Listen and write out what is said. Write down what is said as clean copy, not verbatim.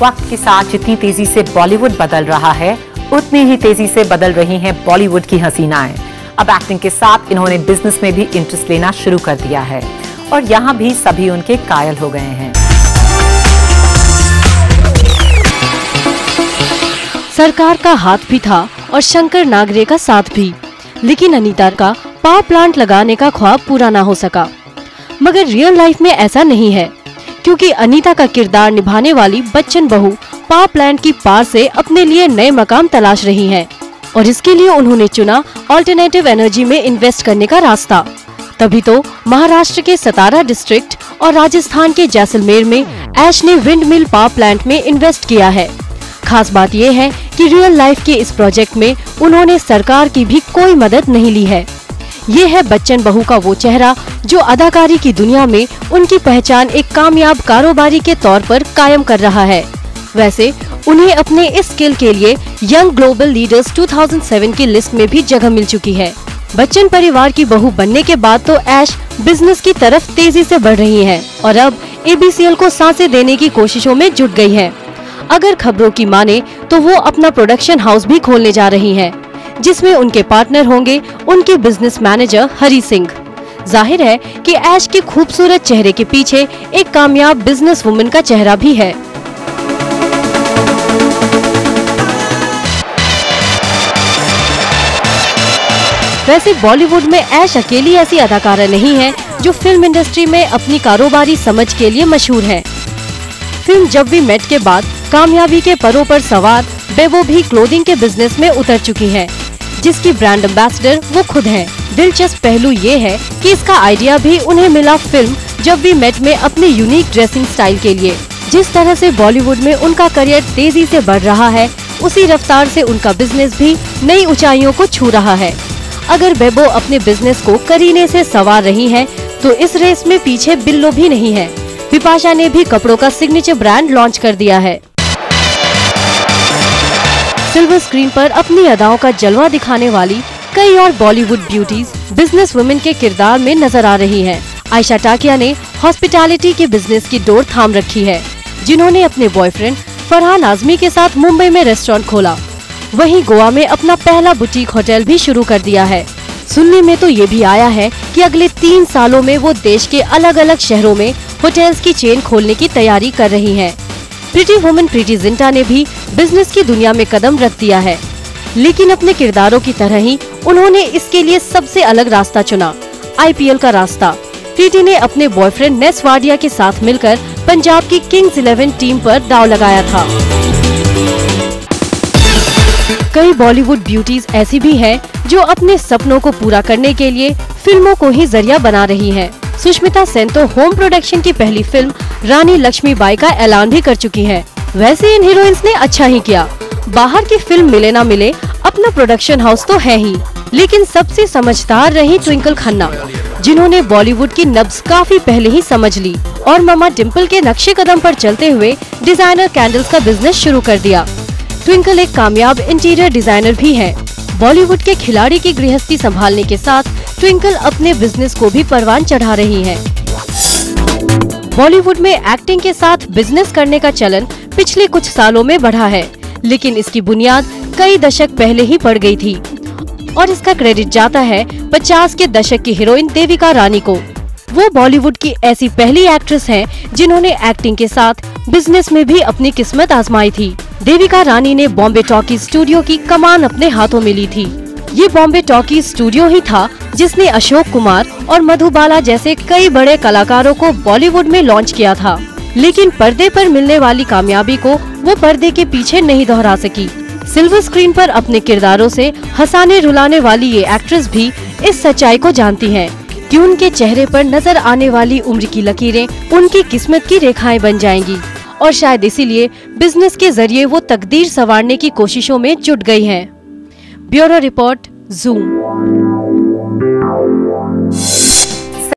वक्त के साथ जितनी तेजी से बॉलीवुड बदल रहा है, उतनी ही तेजी से बदल रही हैं बॉलीवुड की हसीनाएं। अब एक्टिंग के साथ इन्होंने बिजनेस में भी इंटरेस्ट लेना शुरू कर दिया है और यहाँ भी सभी उनके कायल हो गए हैं। सरकार का हाथ भी था और शंकर नागरे का साथ भी, लेकिन अनीता का पावर प्लांट लगाने का ख्वाब पूरा ना हो सका। मगर रियल लाइफ में ऐसा नहीं है, क्योंकि अनीता का किरदार निभाने वाली बच्चन बहू पावर प्लांट की पार से अपने लिए नए मकाम तलाश रही हैं और इसके लिए उन्होंने चुना ऑल्टरनेटिव एनर्जी में इन्वेस्ट करने का रास्ता। तभी तो महाराष्ट्र के सतारा डिस्ट्रिक्ट और राजस्थान के जैसलमेर में ऐश ने विंड मिल पावर प्लांट में इन्वेस्ट किया है। खास बात यह है कि रियल लाइफ के इस प्रोजेक्ट में उन्होंने सरकार की भी कोई मदद नहीं ली है। ये है बच्चन बहू का वो चेहरा जो अदाकारी की दुनिया में उनकी पहचान एक कामयाब कारोबारी के तौर पर कायम कर रहा है। वैसे उन्हें अपने इस स्किल के लिए यंग ग्लोबल लीडर्स 2007 की लिस्ट में भी जगह मिल चुकी है। बच्चन परिवार की बहू बनने के बाद तो ऐश बिजनेस की तरफ तेजी से बढ़ रही है और अब ABCL को सांसें देने की कोशिशों में जुट गई है। अगर खबरों की माने तो वो अपना प्रोडक्शन हाउस भी खोलने जा रही हैं, जिसमें उनके पार्टनर होंगे उनके बिजनेस मैनेजर हरी सिंह। जाहिर है कि ऐश के खूबसूरत चेहरे के पीछे एक कामयाब बिजनेस वुमन का चेहरा भी है। वैसे बॉलीवुड में ऐश अकेली ऐसी अदाकारा नहीं है जो फिल्म इंडस्ट्री में अपनी कारोबारी समझ के लिए मशहूर है। फिल्म जब वी मेट के बाद कामयाबी के परों पर सवार बेबो भी क्लोथिंग के बिजनेस में उतर चुकी हैं, जिसकी ब्रांड एम्बेसडर वो खुद हैं। दिलचस्प पहलू ये है कि इसका आइडिया भी उन्हें मिला फिल्म जब वी मेट में अपने यूनिक ड्रेसिंग स्टाइल के लिए। जिस तरह से बॉलीवुड में उनका करियर तेजी से बढ़ रहा है, उसी रफ्तार से उनका बिजनेस भी नई ऊंचाइयों को छू रहा है। अगर बेबो अपने बिजनेस को करीने से संवार रही है, तो इस रेस में पीछे बिल्लो भी नहीं है। बिपाशा ने भी कपड़ों का सिग्नेचर ब्रांड लॉन्च कर दिया है। सिल्वर स्क्रीन पर अपनी अदाओं का जलवा दिखाने वाली कई और बॉलीवुड ब्यूटीज बिजनेस वुमेन के किरदार में नजर आ रही हैं। आयशा टाकिया ने हॉस्पिटैलिटी के बिजनेस की डोर थाम रखी है, जिन्होंने अपने बॉयफ्रेंड फरहान आजमी के साथ मुंबई में रेस्टोरेंट खोला। वहीं गोवा में अपना पहला बुटीक होटल भी शुरू कर दिया है। सुनने में तो ये भी आया है कि अगले 3 सालों में वो देश के अलग अलग शहरों में होटल्स की चेन खोलने की तैयारी कर रही हैं। प्रीटी वुमन प्रीटी जिंटा ने भी बिजनेस की दुनिया में कदम रख दिया है, लेकिन अपने किरदारों की तरह ही उन्होंने इसके लिए सबसे अलग रास्ता चुना, IPL का रास्ता। प्रीटी ने अपने बॉयफ्रेंड नेस वाडिया के साथ मिलकर पंजाब की किंग्स 11 टीम पर दांव लगाया था। कई बॉलीवुड ब्यूटीज ऐसी भी हैं जो अपने सपनों को पूरा करने के लिए फिल्मों को ही जरिया बना रही हैं। सुष्मिता सेन तो होम प्रोडक्शन की पहली फिल्म रानी लक्ष्मीबाई का ऐलान भी कर चुकी हैं। वैसे इन हीरोइंस ने अच्छा ही किया। बाहर की फिल्म मिले ना मिले, अपना प्रोडक्शन हाउस तो है ही। लेकिन सबसे समझदार रही ट्विंकल खन्ना, जिन्होंने बॉलीवुड की नब्ज काफी पहले ही समझ ली और ममा डिम्पल के नक्शे कदम पर चलते हुए डिजाइनर कैंडल्स का बिजनेस शुरू कर दिया। ट्विंकल एक कामयाब इंटीरियर डिजाइनर भी है। बॉलीवुड के खिलाड़ी की गृहस्थी संभालने के साथ ट्विंकल अपने बिजनेस को भी परवान चढ़ा रही हैं। बॉलीवुड में एक्टिंग के साथ बिजनेस करने का चलन पिछले कुछ सालों में बढ़ा है, लेकिन इसकी बुनियाद कई दशक पहले ही पड़ गई थी और इसका क्रेडिट जाता है 50 के दशक की हीरोइन देविका रानी को। वो बॉलीवुड की ऐसी पहली एक्ट्रेस हैं जिन्होंने एक्टिंग के साथ बिजनेस में भी अपनी किस्मत आजमाई थी। देविका रानी ने बॉम्बे टॉकीज स्टूडियो की कमान अपने हाथों में ली थी। ये बॉम्बे टॉकीज स्टूडियो ही था जिसने अशोक कुमार और मधुबाला जैसे कई बड़े कलाकारों को बॉलीवुड में लॉन्च किया था, लेकिन पर्दे पर मिलने वाली कामयाबी को वो पर्दे के पीछे नहीं दोहरा सकी। सिल्वर स्क्रीन पर अपने किरदारों से हंसाने रुलाने वाली ये एक्ट्रेस भी इस सच्चाई को जानती हैं कि उनके चेहरे पर नजर आने वाली उम्र की लकीरें उनकी किस्मत की रेखाएं बन जाएंगी और शायद इसीलिए बिजनेस के जरिए वो तकदीर संवारने की कोशिशों में जुट गई हैं। Bureau report, zoom.